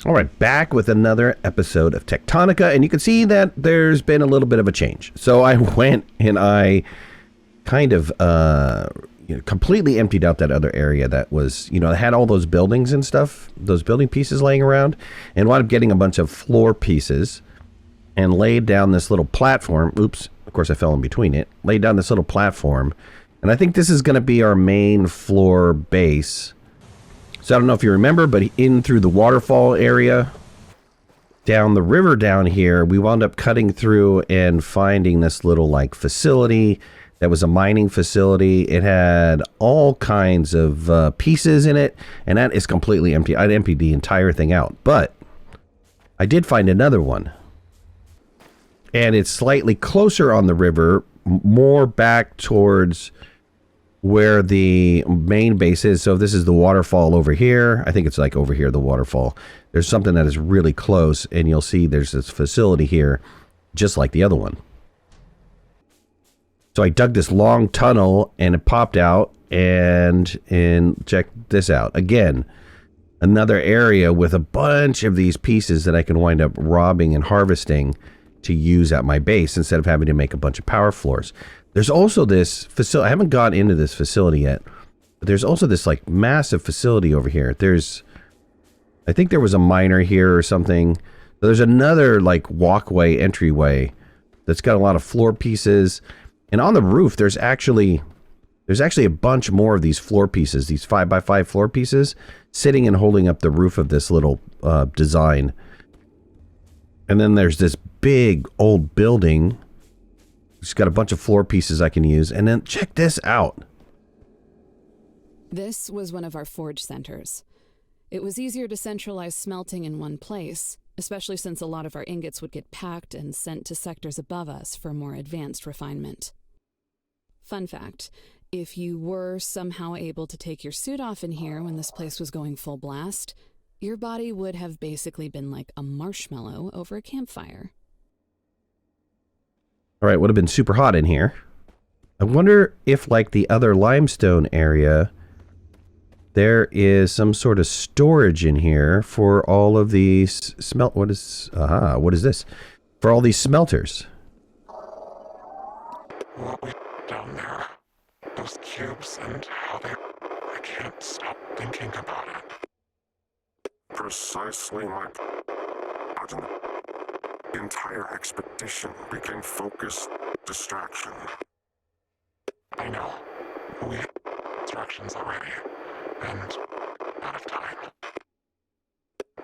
All right, back with another episode of Techtonica, and you can see that there's been a little bit of a change. So I went and I kind of completely emptied out that other area that was, that had all those buildings and stuff, those building pieces laying around, and wound up getting a bunch of floor pieces and laid down this little platform. Oops, of course I fell in between it. Laid down this little platform, and I think this is going to be our main floor base. So I don't know if you remember, but in through the waterfall area, down the river down here, we wound up cutting through and finding this little facility that was a mining facility. It had all kinds of pieces in it, and that is completely empty. I'd emptied the entire thing out, but I did find another one. And it's slightly closer on the river, more back towards where the main base is. So if this is the waterfall over here, I think it's over here, the waterfall. There's something that is really close, and you'll see there's this facility here, just like the other one. So I dug this long tunnel, and it popped out, and check this out. Again, another area with a bunch of these pieces that I can wind up robbing and harvesting to use at my base instead of having to make a bunch of power floors. There's also this facility. I haven't got into this facility yet, but there's also this massive facility over here. I think there was a miner here or something. There's another walkway, entryway that's got a lot of floor pieces. And on the roof, there's actually a bunch more of these floor pieces, these 5x5 floor pieces, sitting and holding up the roof of this little design. And then there's this big old building. It's got a bunch of floor pieces I can use. And then check this out. This was one of our forge centers. It was easier to centralize smelting in one place, especially since a lot of our ingots would get packed and sent to sectors above us for more advanced refinement. Fun fact, if you were somehow able to take your suit off in here when this place was going full blast, your body would have basically been like a marshmallow over a campfire. All right, would have been super hot in here. I wonder if, the other limestone area, there is some sort of storage in here for all of these what is this? For all these smelters. What we down there, those cubes and how I can't stop thinking about it. Precisely my the entire expedition became focused distraction. I know. We had distractions already, and out of time.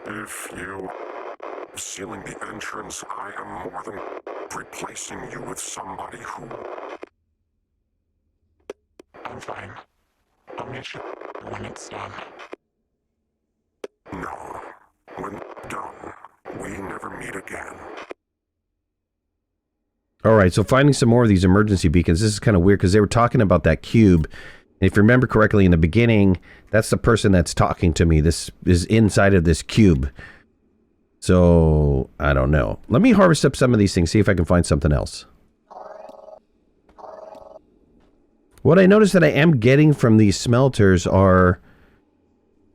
If you sealing the entrance, I am more than replacing you with somebody who... I'm fine. I'll meet you when it's done. No. When done, we never meet again. All right, so finding some more of these emergency beacons. This is kind of weird because they were talking about that cube. And if you remember correctly in the beginning, that's the person that's talking to me. This is inside of this cube. So, I don't know. Let me harvest up some of these things, see if I can find something else. What I noticed that I am getting from these smelters are...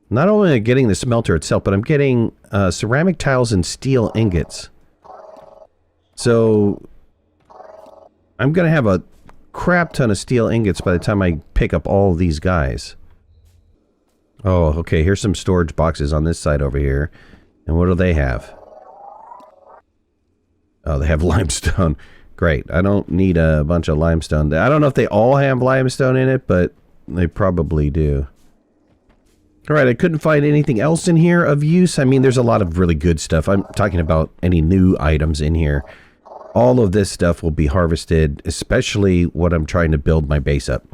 not only getting the smelter itself, but I'm getting ceramic tiles and steel ingots. So... I'm going to have a crap ton of steel ingots by the time I pick up all of these guys. Oh, okay. Here's some storage boxes on this side over here. And what do they have? Oh, they have limestone. Great. I don't need a bunch of limestone. I don't know if they all have limestone in it, but they probably do. All right. I couldn't find anything else in here of use. I mean, there's a lot of really good stuff. I'm talking about any new items in here. All of this stuff will be harvested, especially when I'm trying to build my base up.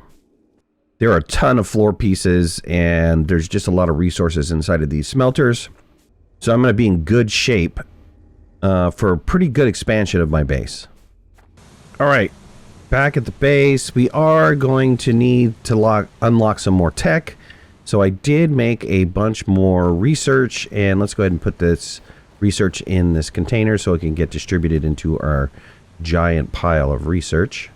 There are a ton of floor pieces, and there's just a lot of resources inside of these smelters. So I'm going to be in good shape for a pretty good expansion of my base. All right, back at the base, we are going to need to unlock some more tech. So I did make a bunch more research, and let's go ahead and put this research in this container so it can get distributed into our giant pile of research.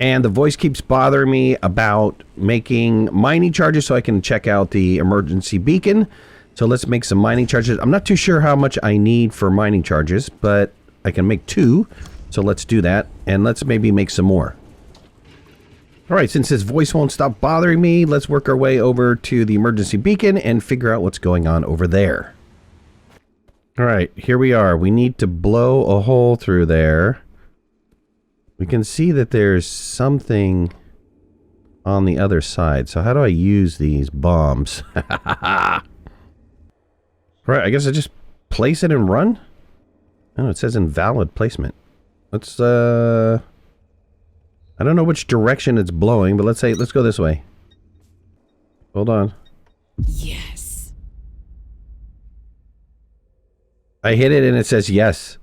And the voice keeps bothering me about making mining charges so I can check out the emergency beacon. So let's make some mining charges. I'm not too sure how much I need for mining charges, but I can make 2. So let's do that. And let's maybe make some more. All right, since his voice won't stop bothering me, let's work our way over to the emergency beacon and figure out what's going on over there. All right, here we are. We need to blow a hole through there. We can see that there's something on the other side. So how do I use these bombs? Right, I guess I just place it and run? Oh, it says invalid placement. Let's, I don't know which direction it's blowing, but let's go this way. Hold on. Yes. I hit it and it says yes.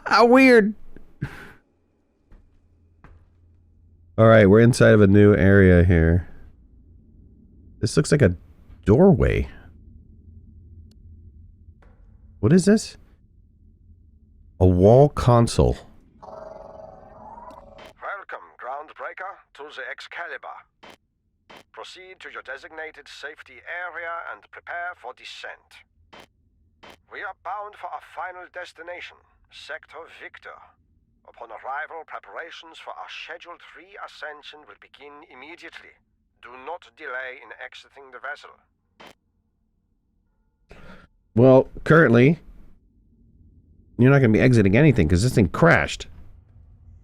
How weird. Alright, we're inside of a new area here. This looks like a doorway. What is this? A wall console. Welcome, Groundbreaker, to the Excalibur. Proceed to your designated safety area and prepare for descent. We are bound for our final destination, Sector Victor. Upon arrival, preparations for our Scheduled re-ascension will begin immediately. Do not delay in exiting the vessel. Well, currently, you're not going to be exiting anything because this thing crashed.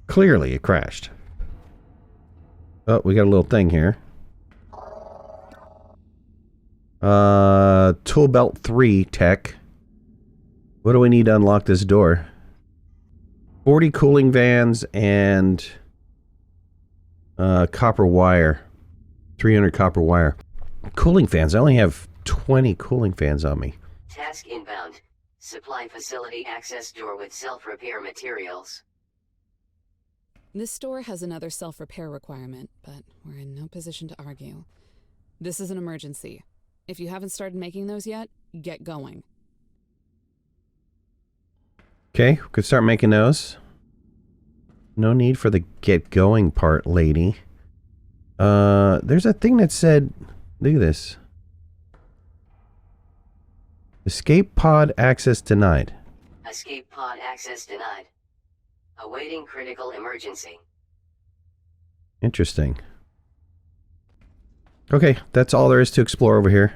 Clearly, it crashed. Oh, we got a little thing here. Tool belt 3 tech. What do we need to unlock this door? 40 cooling fans and copper wire. 300 copper wire. Cooling fans. I only have 20 cooling fans on me. Task inbound. Supply facility access door with self-repair materials. This store has another self-repair requirement, but we're in no position to argue. This is an emergency. If you haven't started making those yet, get going. Okay, we could start making those. No need for the get going part, lady. There's a thing that said, look at this. Escape pod access denied. Escape pod access denied. Awaiting critical emergency. Interesting. Okay, that's all there is to explore over here.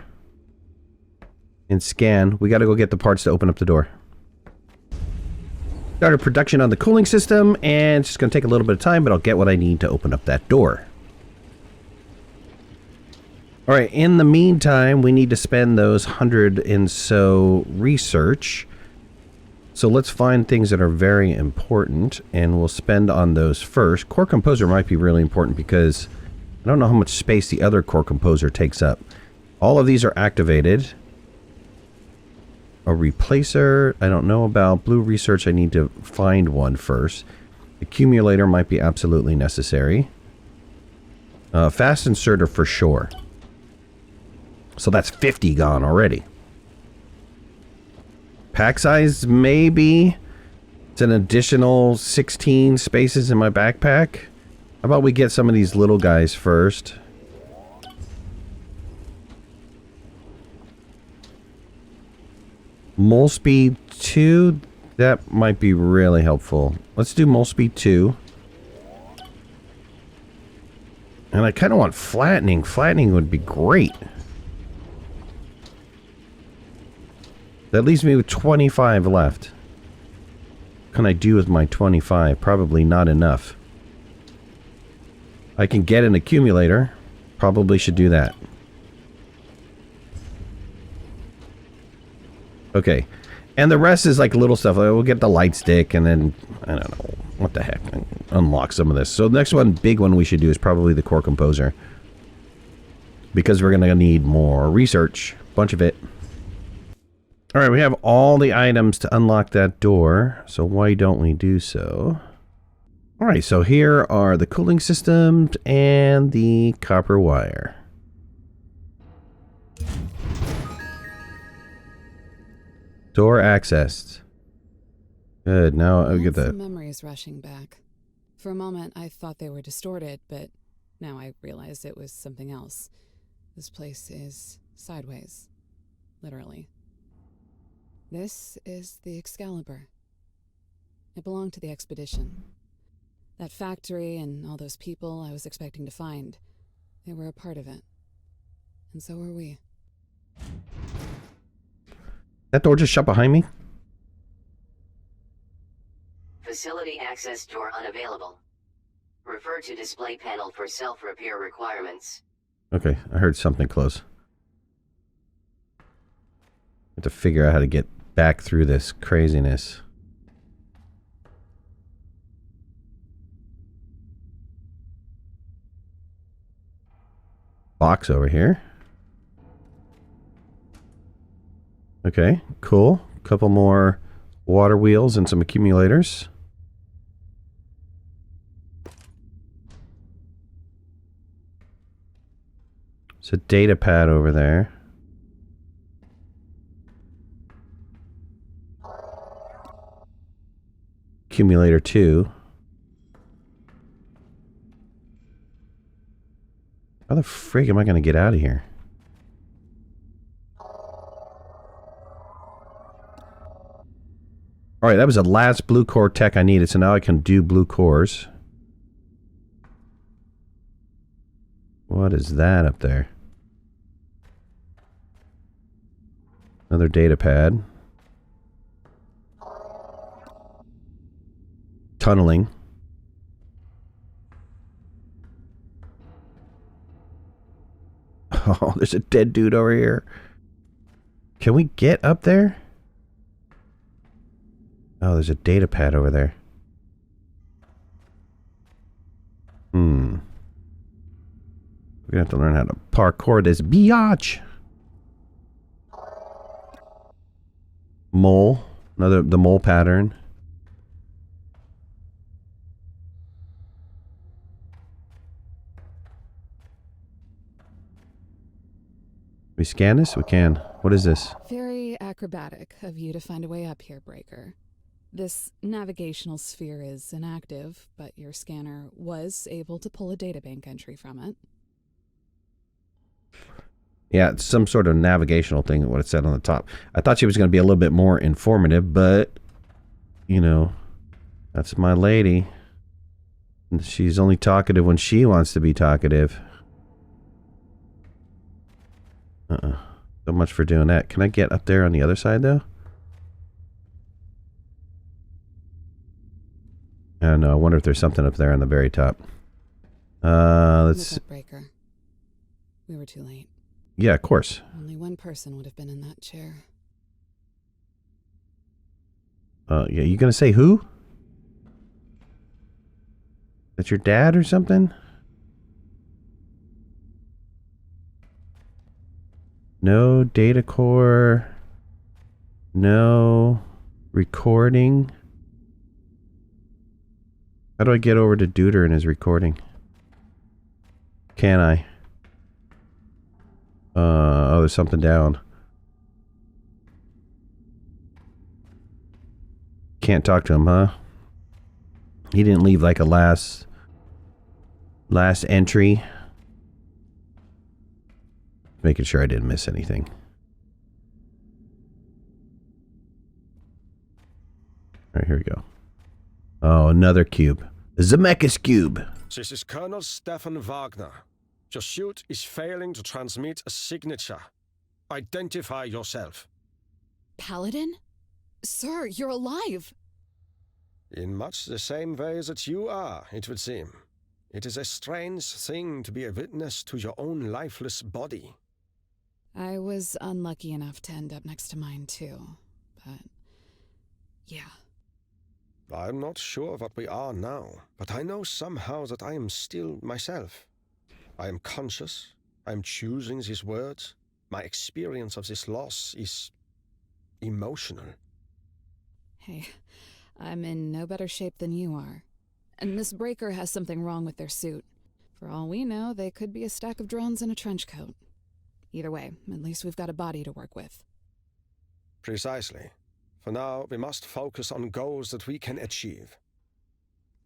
And scan. We gotta go get the parts to open up the door. Started production on the cooling system, and it's just gonna take a little bit of time, but I'll get what I need to open up that door. Alright, in the meantime, we need to spend those 100 and so research. So let's find things that are very important, and we'll spend on those first. Core Composer might be really important because I don't know how much space the other Core Composer takes up. All of these are activated. A replacer, I don't know about. Blue research, I need to find one first. Accumulator might be absolutely necessary. Fast inserter for sure. So that's 50 gone already. Pack size, maybe. It's an additional 16 spaces in my backpack. How about we get some of these little guys first? Mole speed 2. That might be really helpful. Let's do mole speed 2. And I kind of want flattening. Flattening would be great. That leaves me with 25 left. What can I do with my 25? Probably not enough. I can get an accumulator. Probably should do that. Okay. And the rest is like little stuff. We'll get the light stick and then, I don't know, what the heck. Unlock some of this. So the next one, big one we should do is probably the Core Composer. Because we're going to need more research. Bunch of it. Alright, we have all the items to unlock that door, so why don't we do so? Alright, so here are the cooling systems and the copper wire. Door accessed. Good, now I'll get that. Memories rushing back. For a moment, I thought they were distorted, but now I realized it was something else. This place is sideways. Literally. This is the Excalibur. It belonged to the expedition. That factory and all those people I was expecting to find, they were a part of it. And so were we. That door just shut behind me? Facility access door unavailable. Refer to display panel for self-repair requirements. Okay, I heard something close. I have to figure out how to get back through this craziness. Box over here. Okay, cool. Couple more water wheels and some accumulators. There's a data pad over there. Accumulator 2. How the frig am I going to get out of here? Alright, that was the last blue core tech I needed, so now I can do blue cores. What is that up there? Another data pad. Tunneling. Oh, there's a dead dude over here. Can we get up there? Oh, there's a data pad over there. We're gonna have to learn how to parkour this biatch. Mole. The mole pattern. We scan this? We can. What is this? Very acrobatic of you to find a way up here, Breaker. This navigational sphere is inactive, but your scanner was able to pull a databank entry from it. Yeah, it's some sort of navigational thing, what it said on the top. I thought she was going to be a little bit more informative, but, you know, that's my lady. She's only talkative when she wants to be talkative. So much for doing that. Can I get up there on the other side, though? I don't know. I wonder if there's something up there on the very top. Let's... Look up, Breaker. We were too late. Yeah, of course. Only one person would have been in that chair. Yeah, you gonna say who? That's your dad or something? No data core. No recording. How do I get over to Duder and his recording? Can I? Oh, there's something down. Can't talk to him, huh? He didn't leave like a last entry. Making sure I didn't miss anything. Alright, here we go. Oh, another cube. The Zemeckis cube. This is Colonel Stefan Wagner. Your suit is failing to transmit a signature. Identify yourself. Paladin? Sir, you're alive! In much the same way that you are, it would seem. It is a strange thing to be a witness to your own lifeless body. I was unlucky enough to end up next to mine, too. But, yeah. I'm not sure what we are now, but I know somehow that I am still myself. I am conscious. I am choosing these words. My experience of this loss is emotional. Hey, I'm in no better shape than you are. And Miss Breaker has something wrong with their suit. For all we know, they could be a stack of drones in a trench coat. Either way, at least we've got a body to work with. Precisely. For now, we must focus on goals that we can achieve.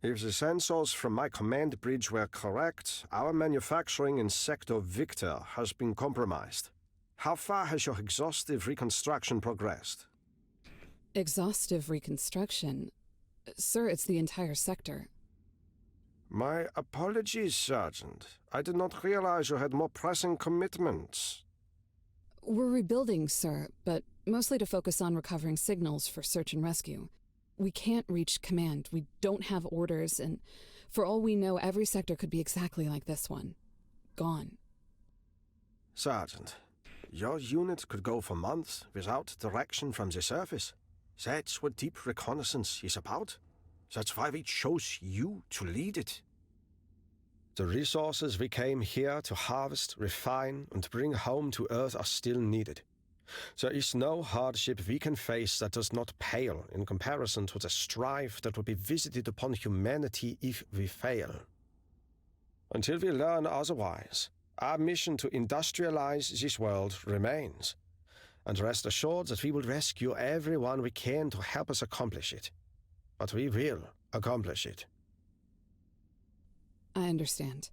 If the sensors from my command bridge were correct, our manufacturing in Sector Victor has been compromised. How far has your exhaustive reconstruction progressed? Exhaustive reconstruction? Sir, it's the entire sector. My apologies, Sergeant. I did not realize you had more pressing commitments. We're rebuilding, sir, but mostly to focus on recovering signals for search and rescue. We can't reach command, we don't have orders, and for all we know, every sector could be exactly like this one. Gone. Sergeant, your unit could go for months without direction from the surface. That's what deep reconnaissance is about. That's why we chose you to lead it. The resources we came here to harvest, refine, and bring home to Earth are still needed. There is no hardship we can face that does not pale in comparison to the strife that will be visited upon humanity if we fail. Until we learn otherwise, our mission to industrialize this world remains. And rest assured that we will rescue everyone we can to help us accomplish it. But we will accomplish it. I understand.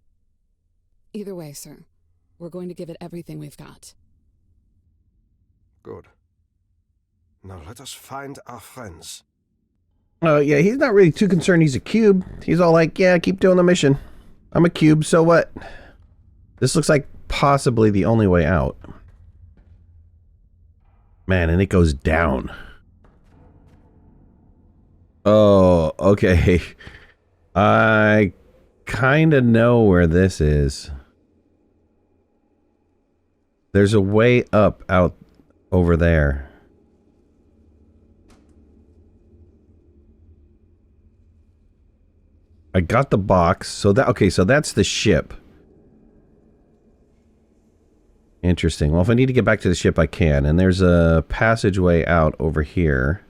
Either way, sir, we're going to give it everything we've got. Good. Now let us find our friends. Oh, yeah, he's not really too concerned he's a cube. He's all like, yeah, keep doing the mission. I'm a cube, so what? This looks like possibly the only way out. Man, and it goes down. Oh, okay. I kind of know where this is. There's a way up out over there. I got the box. So that, okay, so that's the ship. Interesting. Well, if I need to get back to the ship, I can. And there's a passageway out over here.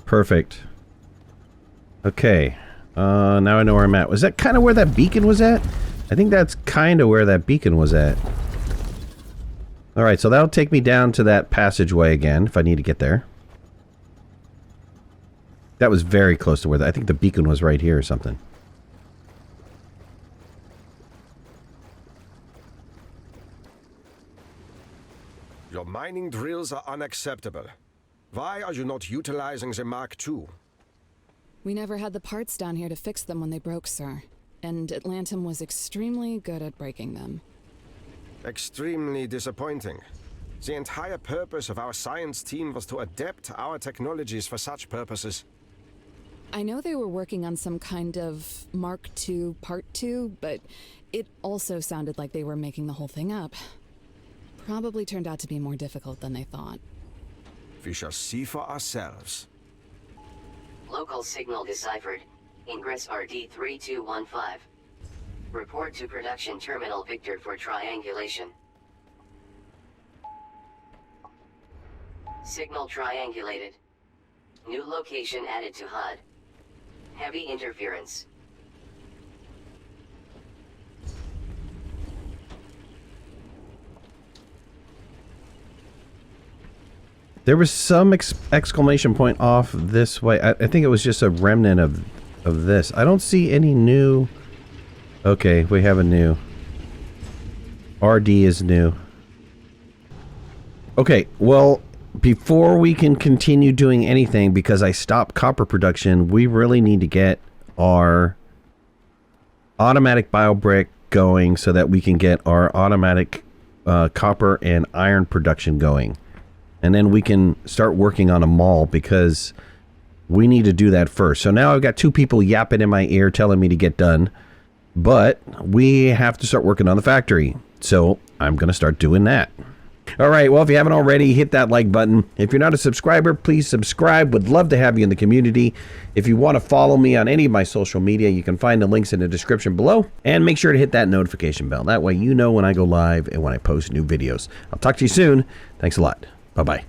Perfect. Okay. Now I know where I'm at. Was that kind of where that beacon was at? I think that's kind of where that beacon was at. Alright, so that'll take me down to that passageway again, if I need to get there. That was very close to where I think the beacon was right here or something. Your mining drills are unacceptable. Why are you not utilizing the Mark II? We never had the parts down here to fix them when they broke, sir. And Atlantum was extremely good at breaking them. Extremely disappointing. The entire purpose of our science team was to adapt our technologies for such purposes. I know they were working on some kind of Mark II Part 2, but it also sounded like they were making the whole thing up. Probably turned out to be more difficult than they thought. We shall see for ourselves. Local signal deciphered. Ingress RD3215. Report to production terminal Victor for triangulation. Signal triangulated. New location added to HUD. Heavy interference. There was some exclamation point off this way. I think it was just a remnant of this. I don't see any new... Okay, we have a new. RD is new. Okay, well, before we can continue doing anything, because I stopped copper production, we really need to get our automatic biobrick going so that we can get our automatic copper and iron production going. And then we can start working on a mall because we need to do that first. So now I've got two people yapping in my ear telling me to get done. But we have to start working on the factory. So I'm going to start doing that. All right. Well, if you haven't already, hit that like button. If you're not a subscriber, please subscribe. Would love to have you in the community. If you want to follow me on any of my social media, you can find the links in the description below. And make sure to hit that notification bell. That way you know when I go live and when I post new videos. I'll talk to you soon. Thanks a lot. Bye-bye.